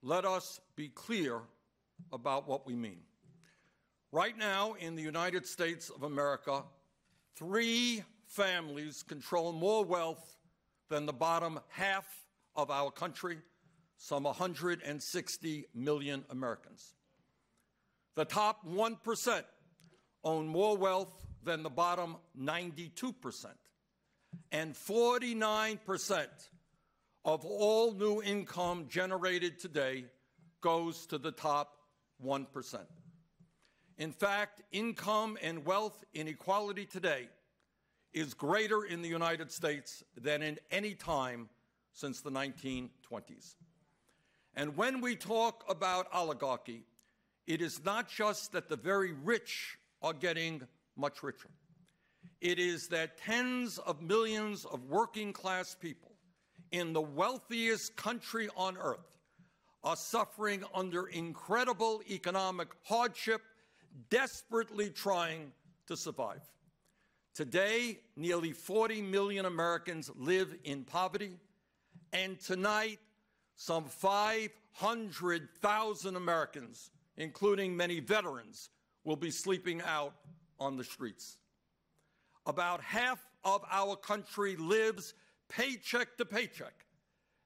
let us be clear about what we mean. Right now, in the United States of America, 3 families control more wealth than the bottom half of our country, some 160 million Americans. The top 1% own more wealth than the bottom 92%, and 49% of all new income generated today goes to the top 1%. In fact, income and wealth inequality today is greater in the United States than in any time since the 1920s. And when we talk about oligarchy, it is not just that the very rich are getting much richer. It is that tens of millions of working-class people in the wealthiest country on earth are suffering under incredible economic hardship, desperately trying to survive. Today, nearly 40 million Americans live in poverty, and tonight, some 500,000 Americans, including many veterans, will be sleeping out on the streets. About half of our country lives paycheck to paycheck,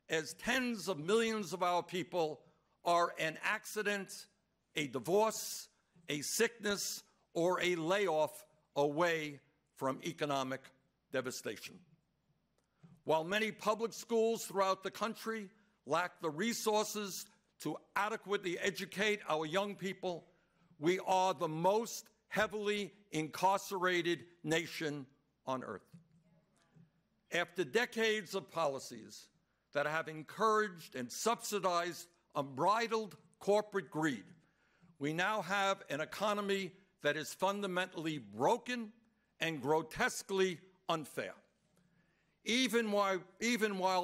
as tens of millions of our people are an accident, a divorce, a sickness, or a layoff away from economic devastation. While many public schools throughout the country lack the resources to adequately educate our young people, we are the most heavily incarcerated nation on earth. After decades of policies that have encouraged and subsidized unbridled corporate greed, we now have an economy that is fundamentally broken and grotesquely unfair. Even while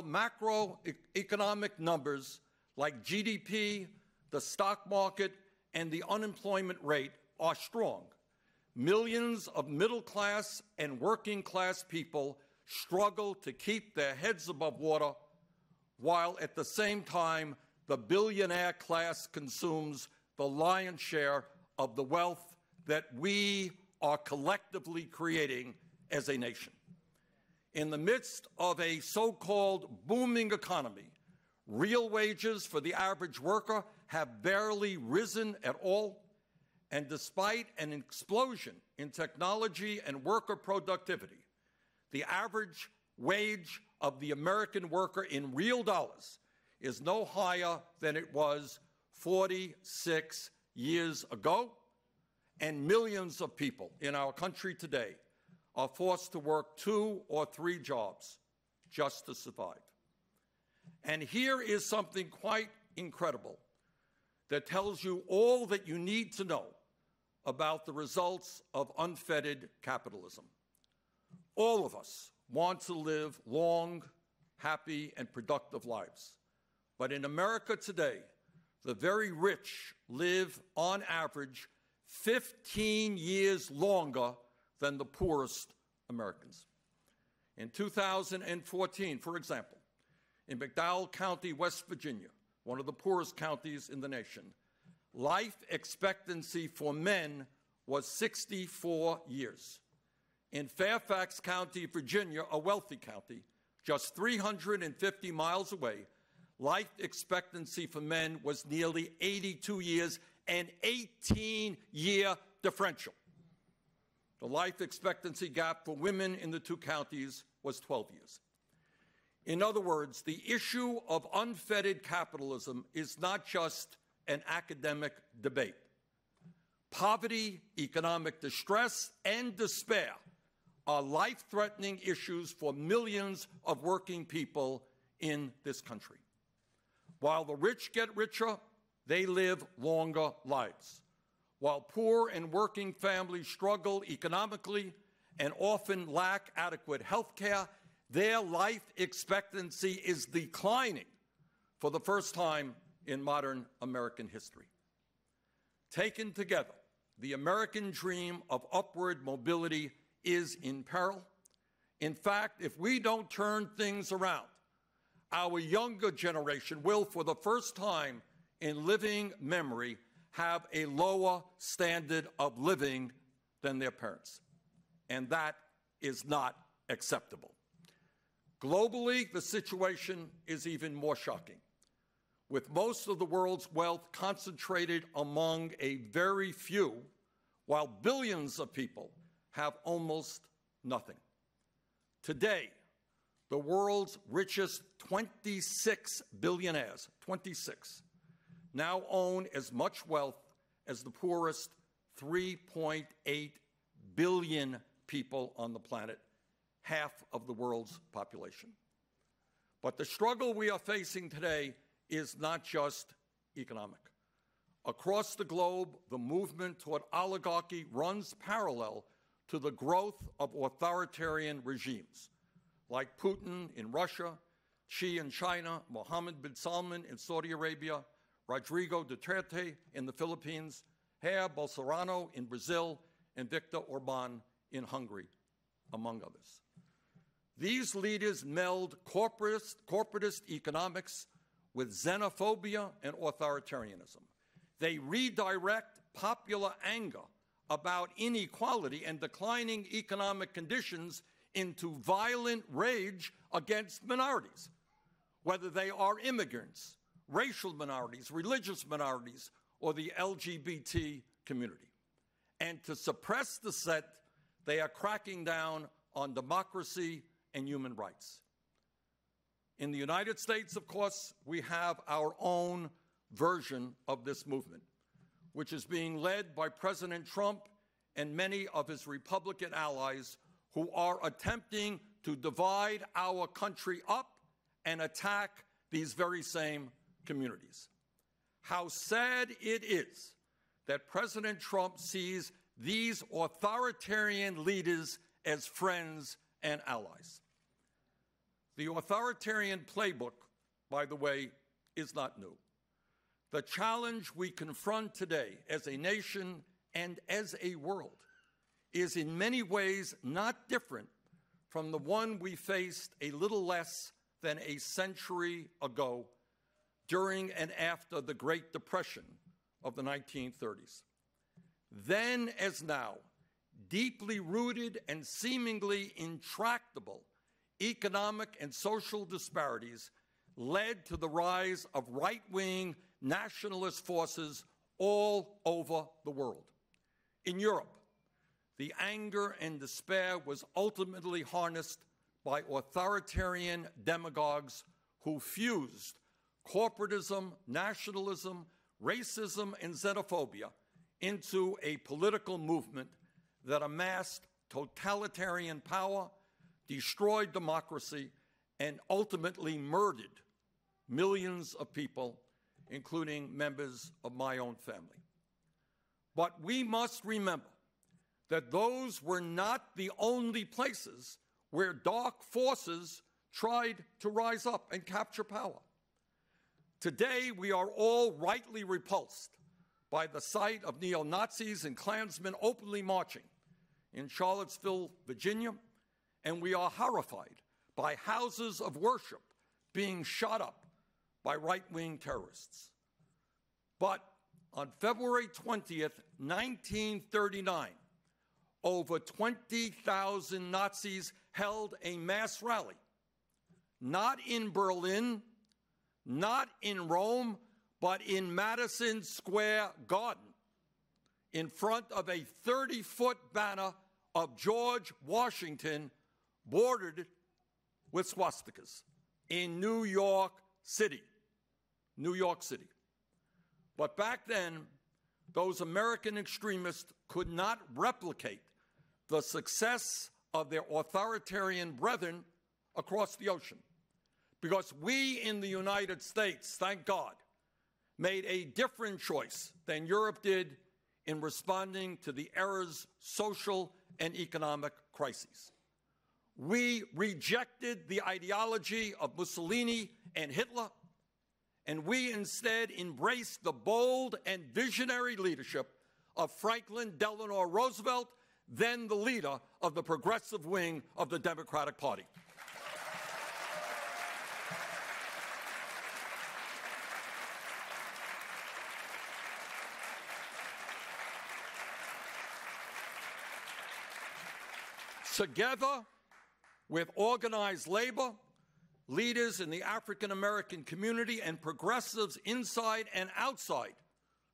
macroeconomic numbers like GDP, the stock market, and the unemployment rate are strong, millions of middle-class and working-class people struggle to keep their heads above water, while at the same time the billionaire class consumes the lion's share of the wealth that we are collectively creating as a nation. In the midst of a so-called booming economy, real wages for the average worker have barely risen at all, and despite an explosion in technology and worker productivity, the average wage of the American worker in real dollars is no higher than it was 46 years ago, and millions of people in our country today are forced to work 2 or 3 jobs just to survive. And here is something quite incredible that tells you all that you need to know about the results of unfettered capitalism. All of us want to live long, happy, and productive lives. But in America today, the very rich live, on average, 15 years longer than the poorest Americans. In 2014, for example, in McDowell County, West Virginia, one of the poorest counties in the nation, life expectancy for men was 64 years. In Fairfax County, Virginia, a wealthy county, just 350 miles away, life expectancy for men was nearly 82 years, an 18-year differential. The life expectancy gap for women in the 2 counties was 12 years. In other words, the issue of unfettered capitalism is not just an academic debate. Poverty, economic distress, and despair are life-threatening issues for millions of working people in this country. While the rich get richer, they live longer lives. While poor and working families struggle economically and often lack adequate health care, their life expectancy is declining for the first time in modern American history. Taken together, the American dream of upward mobility is in peril. In fact, if we don't turn things around, our younger generation will, for the first time in living memory have a lower standard of living than their parents. And that is not acceptable. Globally, the situation is even more shocking, with most of the world's wealth concentrated among a very few, while billions of people have almost nothing. Today, the world's richest 26 billionaires, 26, now own as much wealth as the poorest 3.8 billion people on the planet, half of the world's population. But the struggle we are facing today is not just economic. Across the globe, the movement toward oligarchy runs parallel to the growth of authoritarian regimes, like Putin in Russia, Xi in China, Mohammed bin Salman in Saudi Arabia, Rodrigo Duterte in the Philippines, Jair Bolsonaro in Brazil, and Viktor Orban in Hungary, among others. These leaders meld corporatist economics with xenophobia and authoritarianism. They redirect popular anger about inequality and declining economic conditions into violent rage against minorities, whether they are immigrants, racial minorities, religious minorities, or the LGBT community. And to suppress dissent, they are cracking down on democracy and human rights. In the United States, of course, we have our own version of this movement, which is being led by President Trump and many of his Republican allies who are attempting to divide our country up and attack these very same communities. How sad it is that President Trump sees these authoritarian leaders as friends and allies. The authoritarian playbook, by the way, is not new. The challenge we confront today as a nation and as a world is in many ways not different from the one we faced a little less than a century ago during and after the Great Depression of the 1930s. Then as now, deeply rooted and seemingly intractable economic and social disparities led to the rise of right-wing nationalist forces all over the world. In Europe, the anger and despair was ultimately harnessed by authoritarian demagogues who fused corporatism, nationalism, racism, and xenophobia into a political movement that amassed totalitarian power, destroyed democracy, and ultimately murdered millions of people, including members of my own family. But we must remember that those were not the only places where dark forces tried to rise up and capture power. Today, we are all rightly repulsed by the sight of neo-Nazis and Klansmen openly marching in Charlottesville, Virginia, and we are horrified by houses of worship being shot up by right-wing terrorists. But on February 20th, 1939, over 20,000 Nazis held a mass rally, not in Berlin, not in Rome, but in Madison Square Garden, in front of a 30-foot banner of George Washington bordered with swastikas in New York City. New York City. But back then, those American extremists could not replicate the success of their authoritarian brethren across the ocean, because we in the United States, thank God, made a different choice than Europe did in responding to the era's social and economic crises. We rejected the ideology of Mussolini and Hitler, and we instead embraced the bold and visionary leadership of Franklin Delano Roosevelt, then the leader of the progressive wing of the Democratic Party. together with organized labor, leaders in the African American community, and progressives inside and outside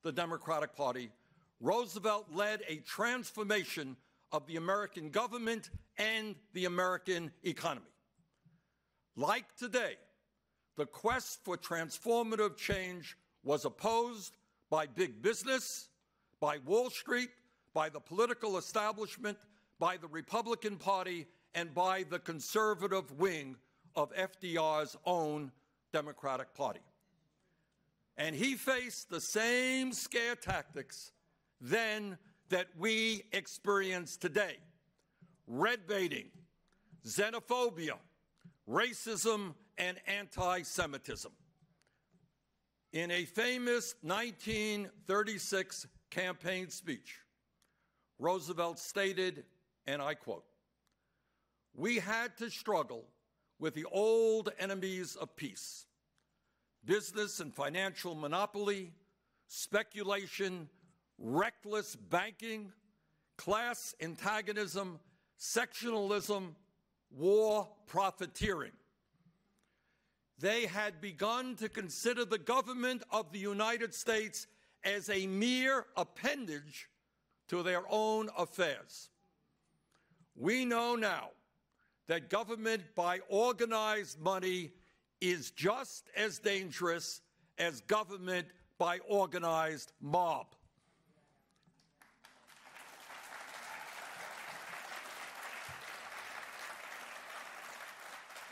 the Democratic Party, Roosevelt led a transformation of the American government and the American economy. Like today, the quest for transformative change was opposed by big business, by Wall Street, by the political establishment, by the Republican Party, and by the conservative wing of FDR's own Democratic Party. And he faced the same scare tactics then that we experience today: red baiting, xenophobia, racism, and anti-Semitism. In a famous 1936 campaign speech, Roosevelt stated, and I quote, "We had to struggle with the old enemies of peace: business and financial monopoly, speculation, reckless banking, class antagonism, sectionalism, war profiteering." They had begun to consider the government of the United States as a mere appendage to their own affairs. We know now that government by organized money is just as dangerous as government by organized mob.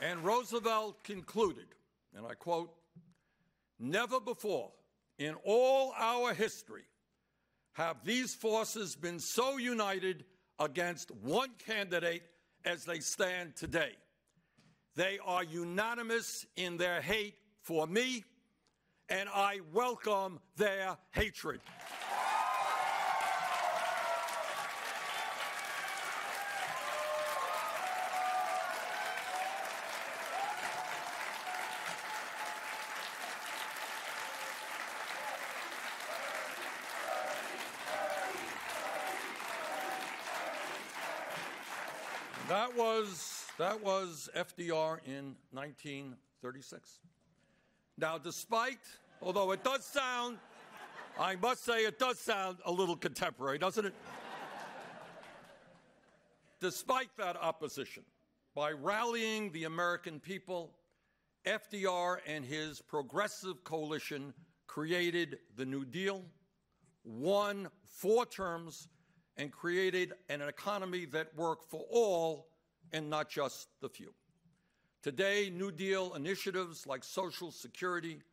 And Roosevelt concluded, and I quote, "Never before in all our history have these forces been so united against one candidate as they stand today. They are unanimous in their hate for me, and I welcome their hatred." That was FDR in 1936. Now, although it does sound, I must say it does sound a little contemporary, doesn't it? Despite that opposition, by rallying the American people, FDR and his progressive coalition created the New Deal, won 4 terms, and created an economy that worked for all and not just the few. Today, New Deal initiatives like Social Security,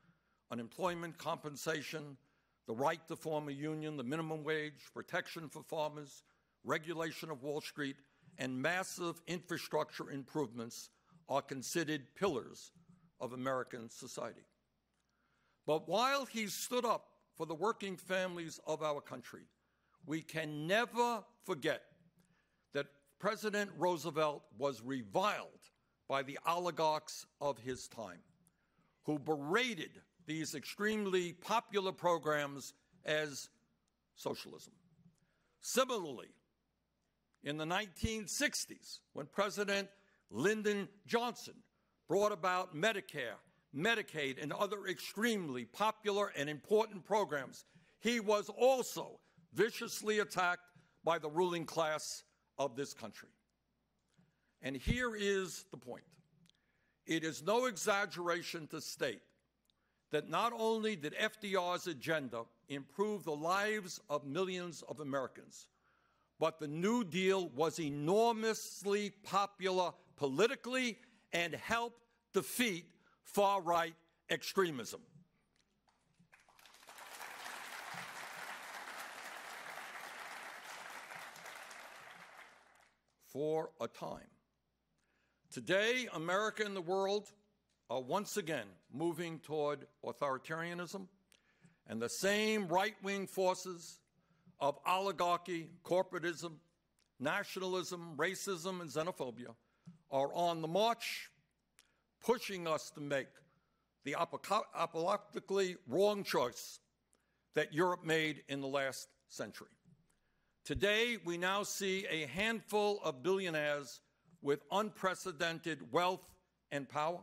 unemployment compensation, the right to form a union, the minimum wage, protection for farmers, regulation of Wall Street, and massive infrastructure improvements are considered pillars of American society. But while he stood up for the working families of our country, we can never forget that President Roosevelt was reviled by the oligarchs of his time, who berated these extremely popular programs as socialism. Similarly, in the 1960s, when President Lyndon Johnson brought about Medicare, Medicaid, and other extremely popular and important programs, he was also viciously attacked by the ruling class of this country. And here is the point. It is no exaggeration to state that not only did FDR's agenda improve the lives of millions of Americans, but the New Deal was enormously popular politically and helped defeat far-right extremism. For a time. Today, America and the world are once again moving toward authoritarianism, and the same right-wing forces of oligarchy, corporatism, nationalism, racism, and xenophobia are on the march, pushing us to make the apocalyptically wrong choice that Europe made in the last century. Today, we now see a handful of billionaires with unprecedented wealth and power.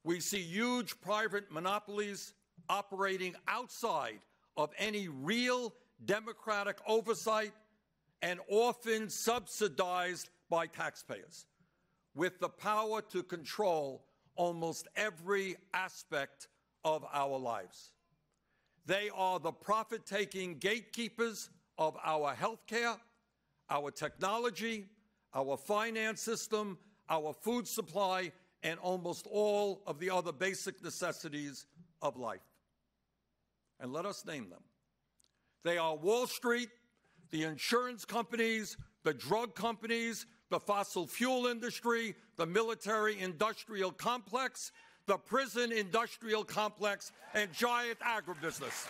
We see huge private monopolies operating outside of any real democratic oversight and often subsidized by taxpayers, with the power to control almost every aspect of our lives. They are the profit-taking gatekeepers of our healthcare, our technology, our finance system, our food supply, and almost all of the other basic necessities of life. And let us name them. They are Wall Street, the insurance companies, the drug companies, the fossil fuel industry, the military-industrial complex, the prison-industrial complex, and giant agribusiness.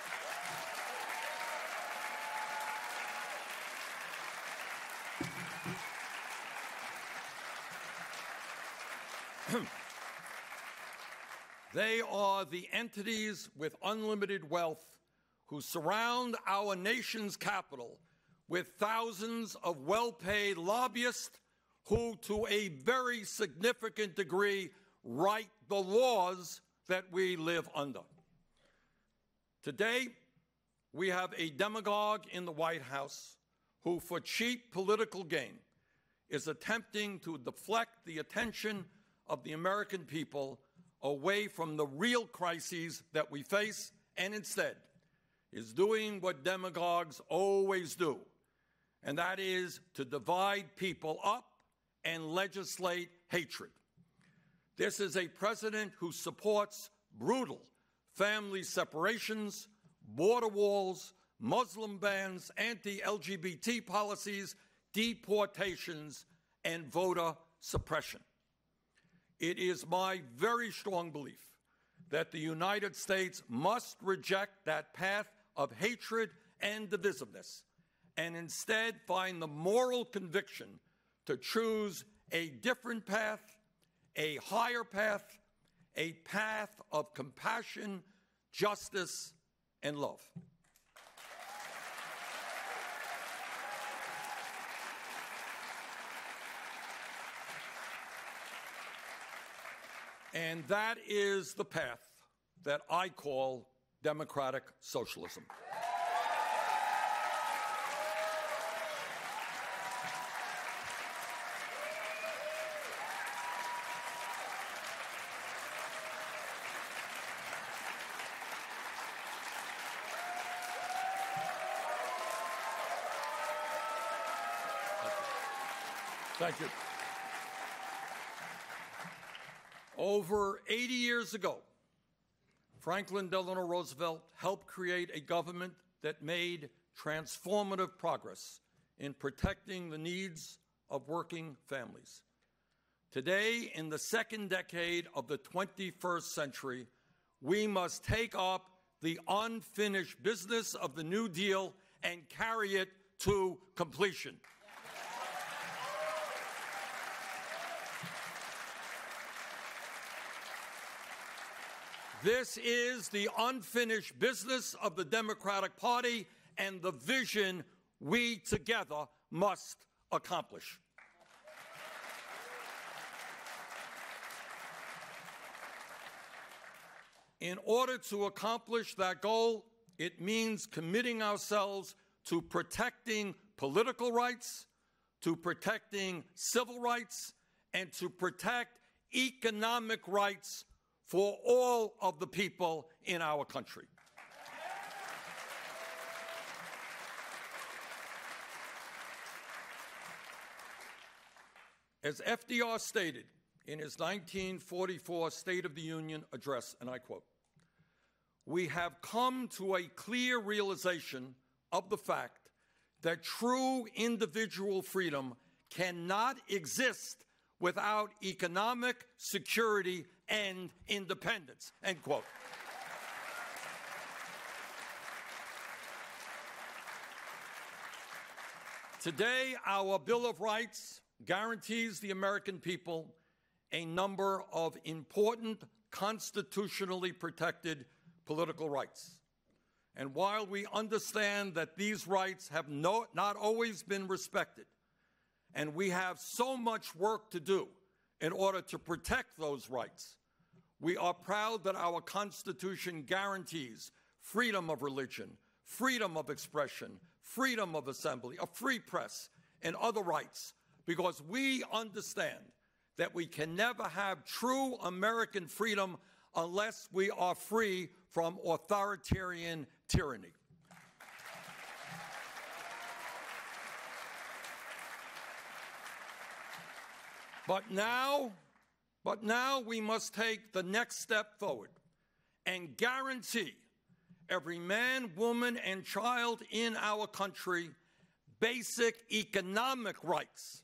They are the entities with unlimited wealth who surround our nation's capital with thousands of well-paid lobbyists who, to a very significant degree, write the laws that we live under. Today, we have a demagogue in the White House who, for cheap political gain, is attempting to deflect the attention of the American people away from the real crises that we face, and instead is doing what demagogues always do, and that is to divide people up and legislate hatred. This is a president who supports brutal family separations, border walls, Muslim bans, anti-LGBT policies, deportations, and voter suppression. It is my very strong belief that the United States must reject that path of hatred and divisiveness and instead find the moral conviction to choose a different path, a higher path, a path of compassion, justice, and love. And that is the path that I call democratic socialism. Thank you. Over 80 years ago, Franklin Delano Roosevelt helped create a government that made transformative progress in protecting the needs of working families. Today, in the second decade of the 21st century, we must take up the unfinished business of the New Deal and carry it to completion. This is the unfinished business of the Democratic Party and the vision we together must accomplish. In order to accomplish that goal, it means committing ourselves to protecting political rights, to protecting civil rights, and to protect economic rights for all of the people in our country. As FDR stated in his 1944 State of the Union address, and I quote, "We have come to a clear realization of the fact that true individual freedom cannot exist without economic security and independence," end quote. Today, our Bill of Rights guarantees the American people a number of important constitutionally protected political rights. And while we understand that these rights have not always been respected, and we have so much work to do in order to protect those rights, we are proud that our Constitution guarantees freedom of religion, freedom of expression, freedom of assembly, a free press, and other rights, because we understand that we can never have true American freedom unless we are free from authoritarian tyranny. But now we must take the next step forward and guarantee every man, woman, and child in our country basic economic rights,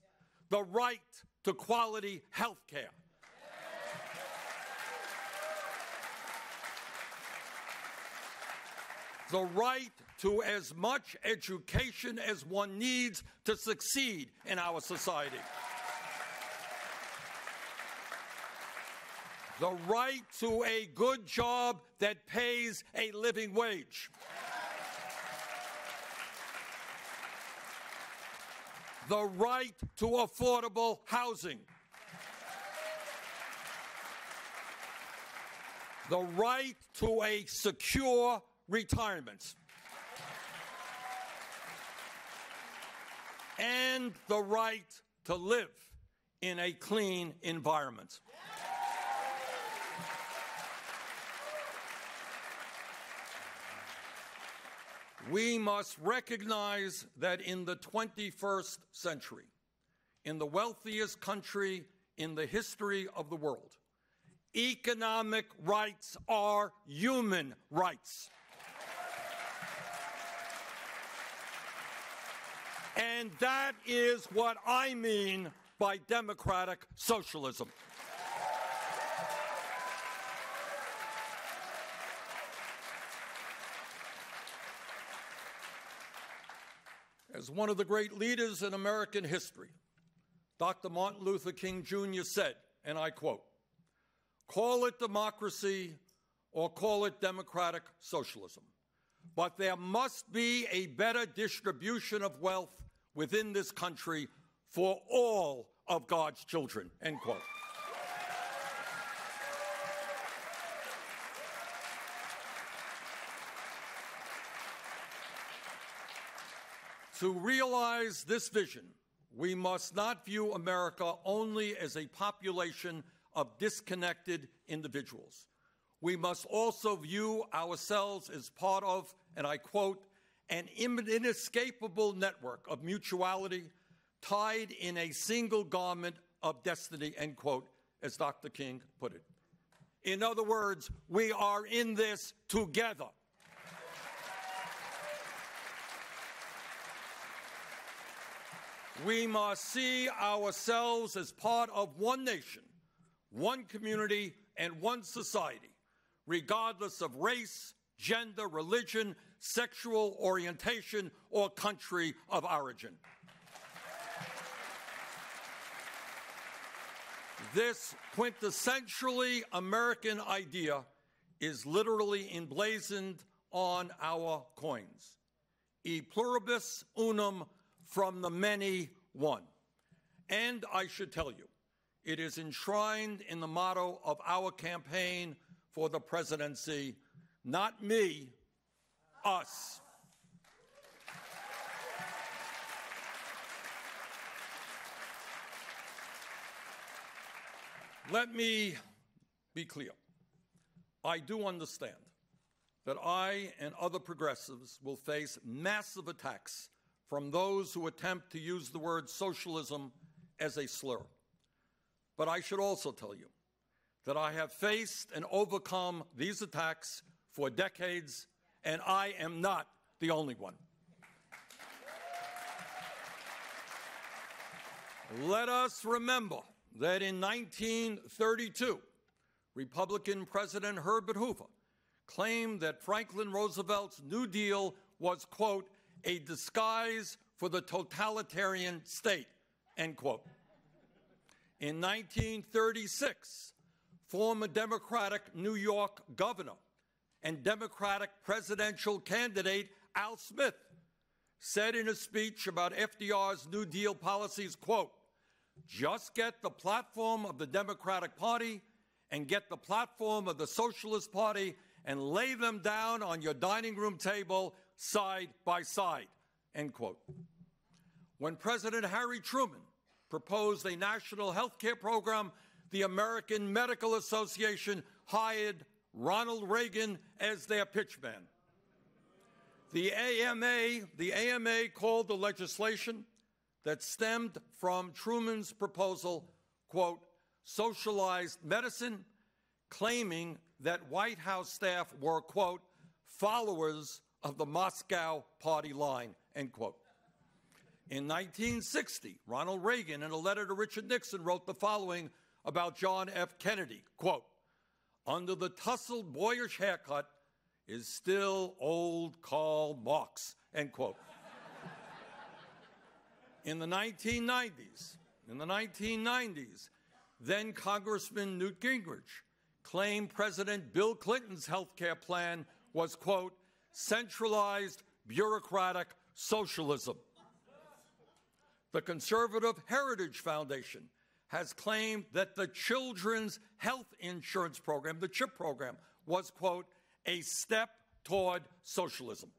the right to quality health care, the right to as much education as one needs to succeed in our society, the right to a good job that pays a living wage, the right to affordable housing, the right to a secure retirement, and the right to live in a clean environment. We must recognize that in the 21st century, in the wealthiest country in the history of the world, economic rights are human rights. And that is what I mean by democratic socialism. As one of the great leaders in American history, Dr. Martin Luther King Jr. said, and I quote, "Call it democracy or call it democratic socialism, but there must be a better distribution of wealth within this country for all of God's children," end quote. To realize this vision, we must not view America only as a population of disconnected individuals. We must also view ourselves as part of, and I quote, "an inescapable network of mutuality tied in a single garment of destiny," end quote, as Dr. King put it. In other words, we are in this together. We must see ourselves as part of one nation, one community, and one society, regardless of race, gender, religion, sexual orientation, or country of origin. This quintessentially American idea is literally emblazoned on our coins. E pluribus unum, from the many, one. And I should tell you, it is enshrined in the motto of our campaign for the presidency, not me, us. Let me be clear. I do understand that I and other progressives will face massive attacks from those who attempt to use the word socialism as a slur. But I should also tell you that I have faced and overcome these attacks for decades, and I am not the only one. Let us remember that in 1932, Republican President Herbert Hoover claimed that Franklin Roosevelt's New Deal was, quote, "a disguise for the totalitarian state," end quote. In 1936, former Democratic New York Governor and Democratic presidential candidate Al Smith said in a speech about FDR's New Deal policies, quote, "Just get the platform of the Democratic Party and get the platform of the Socialist Party and lay them down on your dining room table side by side," end quote. When President Harry Truman proposed a national health care program, the American Medical Association hired Ronald Reagan as their pitchman. The AMA called the legislation that stemmed from Truman's proposal, quote, "socialized medicine," claiming that White House staff were, quote, "followers of the Moscow party line," end quote. In 1960, Ronald Reagan, in a letter to Richard Nixon, wrote the following about John F. Kennedy, quote, "Under the tousled, boyish haircut is still old Karl Marx," end quote. In the 1990s, then Congressman Newt Gingrich claimed President Bill Clinton's health care plan was, quote, "centralized, bureaucratic socialism." The Conservative Heritage Foundation has claimed that the Children's Health Insurance Program, the CHIP program, was, quote, "a step toward socialism."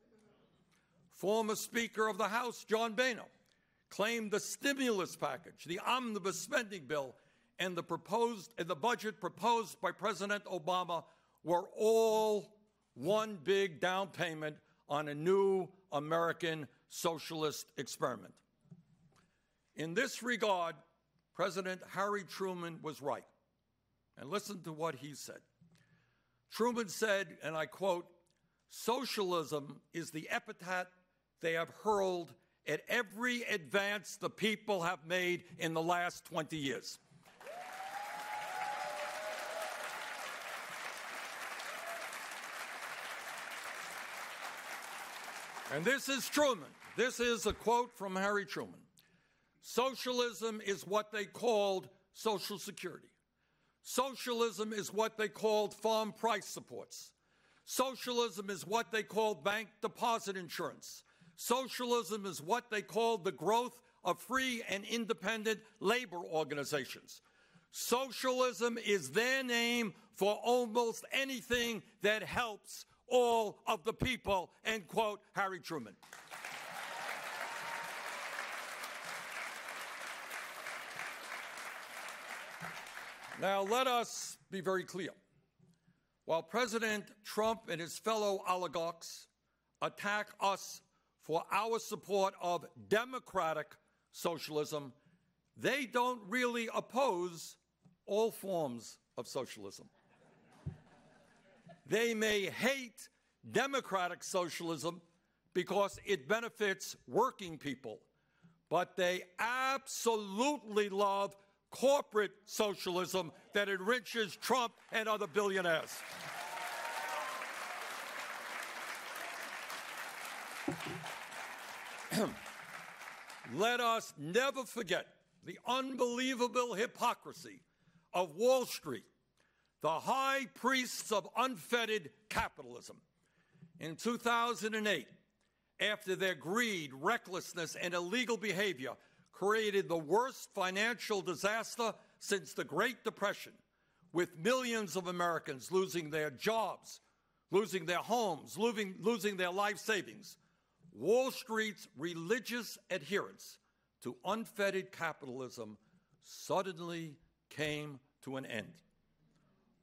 Former Speaker of the House, John Boehner, claimed the stimulus package, the omnibus spending bill, and the budget proposed by President Obama were all one big down payment on a new American socialist experiment. In this regard, President Harry Truman was right. And listen to what he said. Truman said, and I quote, "Socialism is the epithet they have hurled at every advance the people have made in the last 20 years. And this is Truman. This is a quote from Harry Truman. "Socialism is what they called Social Security. Socialism is what they called farm price supports. Socialism is what they called bank deposit insurance. Socialism is what they called the growth of free and independent labor organizations. Socialism is their name for almost anything that helps all of the people," end quote, Harry Truman. Now, let us be very clear. While President Trump and his fellow oligarchs attack us for our support of democratic socialism, they don't really oppose all forms of socialism. They may hate democratic socialism because it benefits working people, but they absolutely love corporate socialism that enriches Trump and other billionaires. Let us never forget the unbelievable hypocrisy of Wall Street, the high priests of unfettered capitalism. In 2008, after their greed, recklessness, and illegal behavior created the worst financial disaster since the Great Depression, with millions of Americans losing their jobs, losing their homes, losing their life savings, Wall Street's religious adherence to unfettered capitalism suddenly came to an end.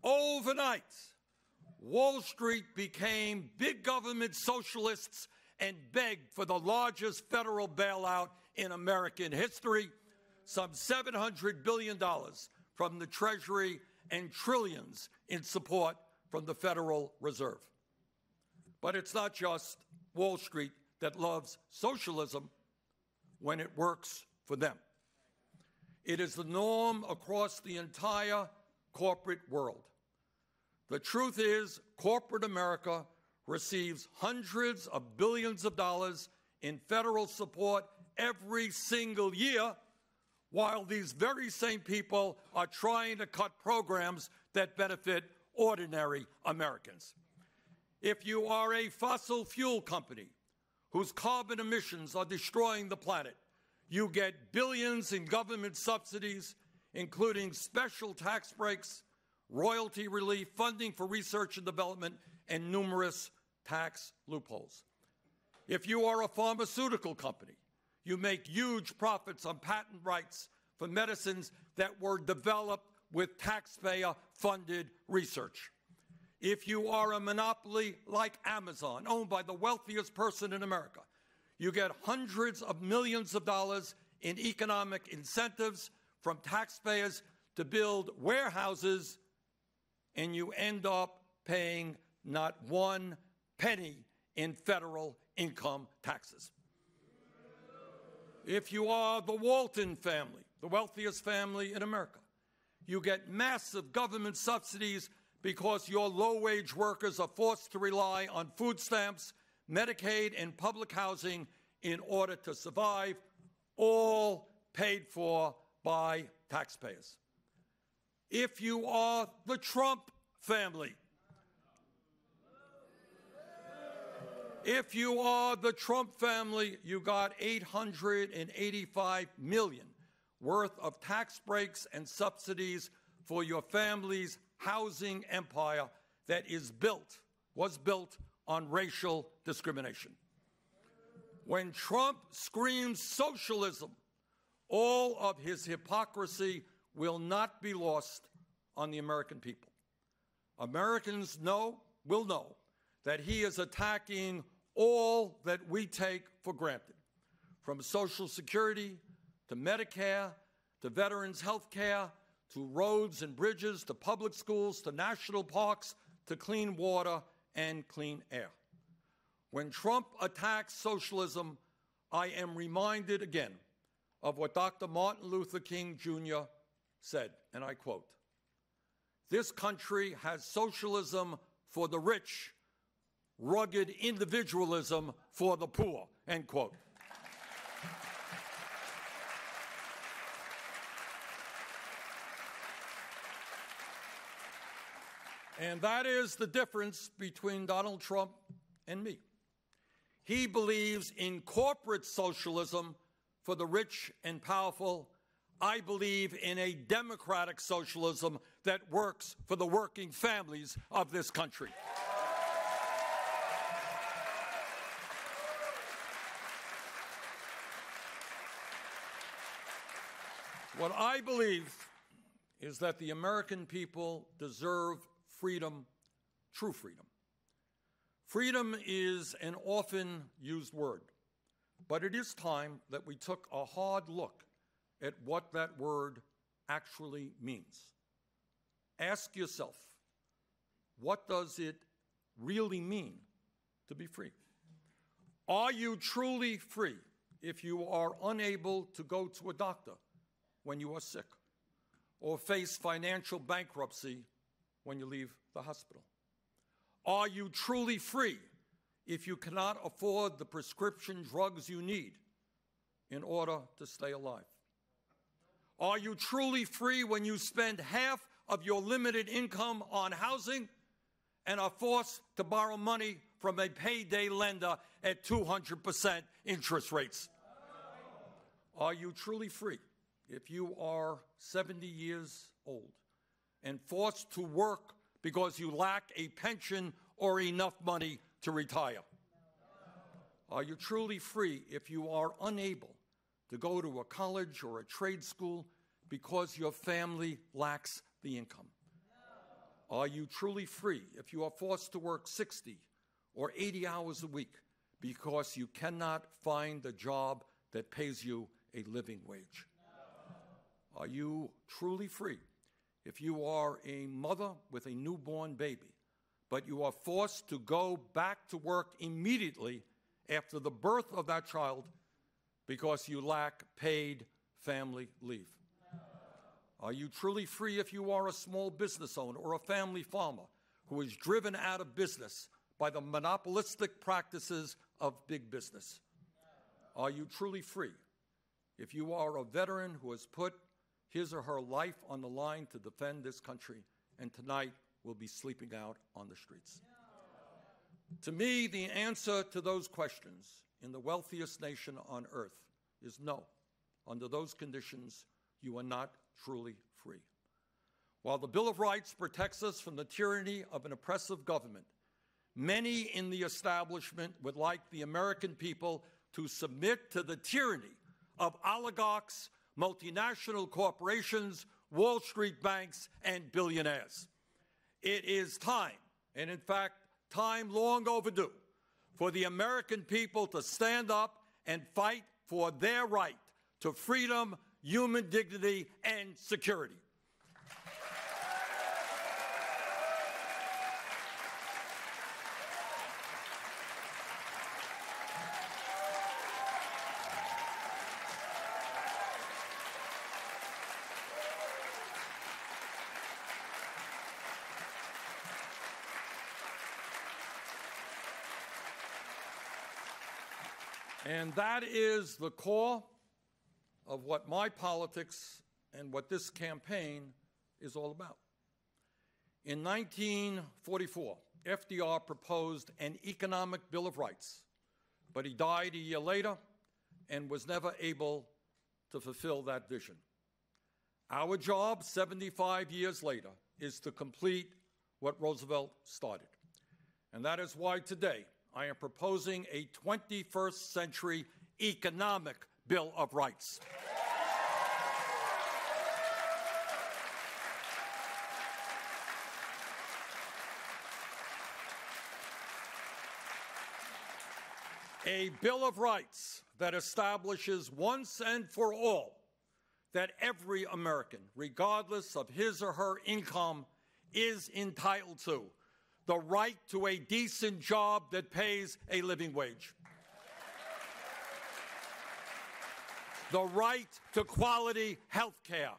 Overnight, Wall Street became big government socialists and begged for the largest federal bailout in American history, some $700 billion from the Treasury and trillions in support from the Federal Reserve. But it's not just Wall Street that loves socialism when it works for them. It is the norm across the entire corporate world. The truth is, corporate America receives hundreds of billions of dollars in federal support every single year, while these very same people are trying to cut programs that benefit ordinary Americans. If you are a fossil fuel company whose carbon emissions are destroying the planet, you get billions in government subsidies, including special tax breaks, royalty relief, funding for research and development, and numerous tax loopholes. If you are a pharmaceutical company, you make huge profits on patent rights for medicines that were developed with taxpayer-funded research. If you are a monopoly like Amazon, owned by the wealthiest person in America, you get hundreds of millions of dollars in economic incentives from taxpayers to build warehouses, and you end up paying not one penny in federal income taxes. If you are the Walton family, the wealthiest family in America, you get massive government subsidies because your low-wage workers are forced to rely on food stamps, Medicaid, and public housing in order to survive, all paid for by taxpayers. If you are the Trump family, you got $885 million worth of tax breaks and subsidies for your family's housing empire that was built on racial discrimination. When Trump screams socialism, all of his hypocrisy will not be lost on the American people. Americans will know that he is attacking all that we take for granted, from Social Security to Medicare to veterans' health care to roads and bridges to public schools to national parks to clean water and clean air. When Trump attacks socialism, I am reminded again of what Dr. Martin Luther King Jr. said, and I quote, "This country has socialism for the rich, rugged individualism for the poor," end quote. And that is the difference between Donald Trump and me. He believes in corporate socialism for the rich and powerful. I believe in a democratic socialism that works for the working families of this country. What I believe is that the American people deserve freedom, true freedom. Freedom is an often used word, but it is time that we took a hard look at what that word actually means. Ask yourself, what does it really mean to be free? Are you truly free if you are unable to go to a doctor when you are sick, or face financial bankruptcy when you leave the hospital? Are you truly free if you cannot afford the prescription drugs you need in order to stay alive? Are you truly free when you spend half of your limited income on housing and are forced to borrow money from a payday lender at 200% interest rates? Are you truly free if you are 70 years old and forced to work because you lack a pension or enough money to retire? Are you truly free if you are unable to go to a college or a trade school because your family lacks the income? Are you truly free if you are forced to work 60 or 80 hours a week because you cannot find a job that pays you a living wage? Are you truly free if you are a mother with a newborn baby, but you are forced to go back to work immediately after the birth of that child because you lack paid family leave? Are you truly free if you are a small business owner or a family farmer who is driven out of business by the monopolistic practices of big business? Are you truly free if you are a veteran who has put his or her life on the line to defend this country and tonight will be sleeping out on the streets? To me, the answer to those questions in the wealthiest nation on earth is no. Under those conditions, you are not truly free. While the Bill of Rights protects us from the tyranny of an oppressive government, many in the establishment would like the American people to submit to the tyranny of oligarchs, multinational corporations, Wall Street banks, and billionaires. It is time, and in fact, time long overdue, for the American people to stand up and fight for their right to freedom, human dignity, and security. And that is the core of what my politics and what this campaign is all about. In 1944, FDR proposed an economic Bill of Rights, but he died a year later and was never able to fulfill that vision. Our job, 75 years later, is to complete what Roosevelt started. And that is why today I am proposing a 21st century economic Bill of Rights. A Bill of Rights that establishes once and for all that every American, regardless of his or her income, is entitled to the right to a decent job that pays a living wage, the right to quality health care,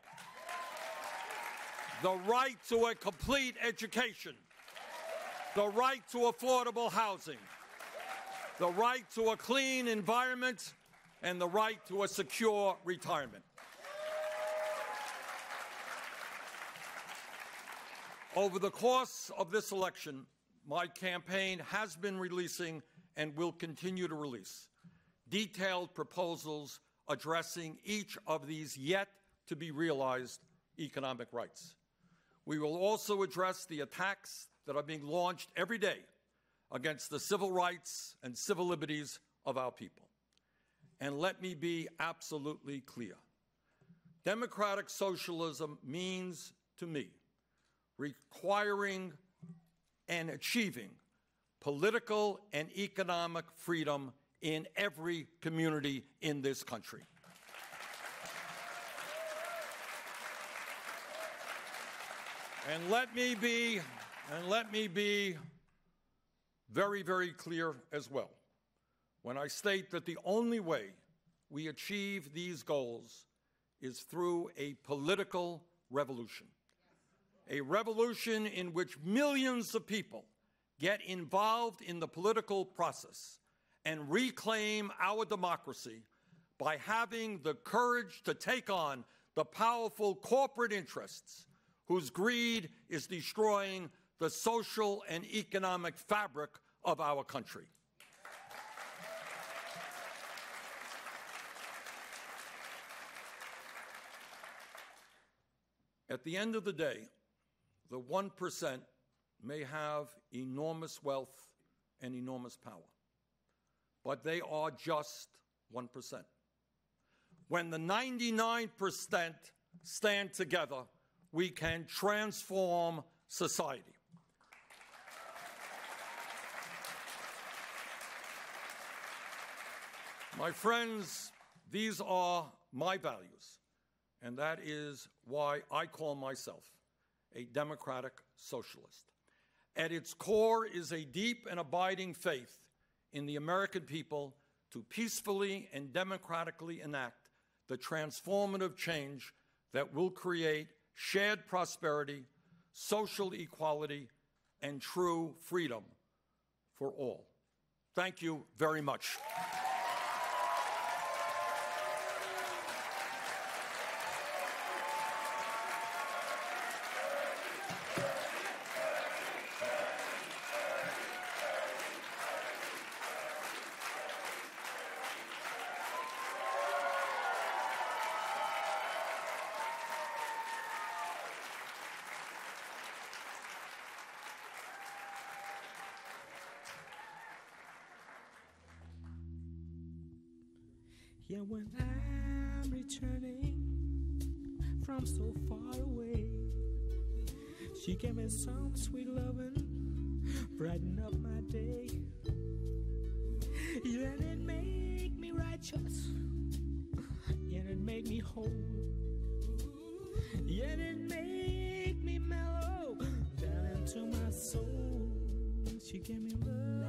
the right to a complete education, the right to affordable housing, the right to a clean environment, and the right to a secure retirement. Over the course of this election, my campaign has been releasing and will continue to release detailed proposals addressing each of these yet-to-be-realized economic rights. We will also address the attacks that are being launched every day against the civil rights and civil liberties of our people. And let me be absolutely clear. Democratic socialism means, to me, requiring and achieving political and economic freedom in every community in this country. And let me be very, very clear as well when I state that the only way we achieve these goals is through a political revolution. A revolution in which millions of people get involved in the political process and reclaim our democracy by having the courage to take on the powerful corporate interests whose greed is destroying the social and economic fabric of our country. At the end of the day, the 1% may have enormous wealth and enormous power, but they are just 1%. When the 99% stand together, we can transform society. My friends, these are my values, and that is why I call myself a democratic socialist. At its core is a deep and abiding faith in the American people to peacefully and democratically enact the transformative change that will create shared prosperity, social equality, and true freedom for all. Thank you very much. Yeah, when I'm returning from so far away, she gave me some sweet loving, brighten up my day. Yeah, and it make me righteous, yeah, and it make me whole, yeah, and it make me mellow down into my soul. She gave me love.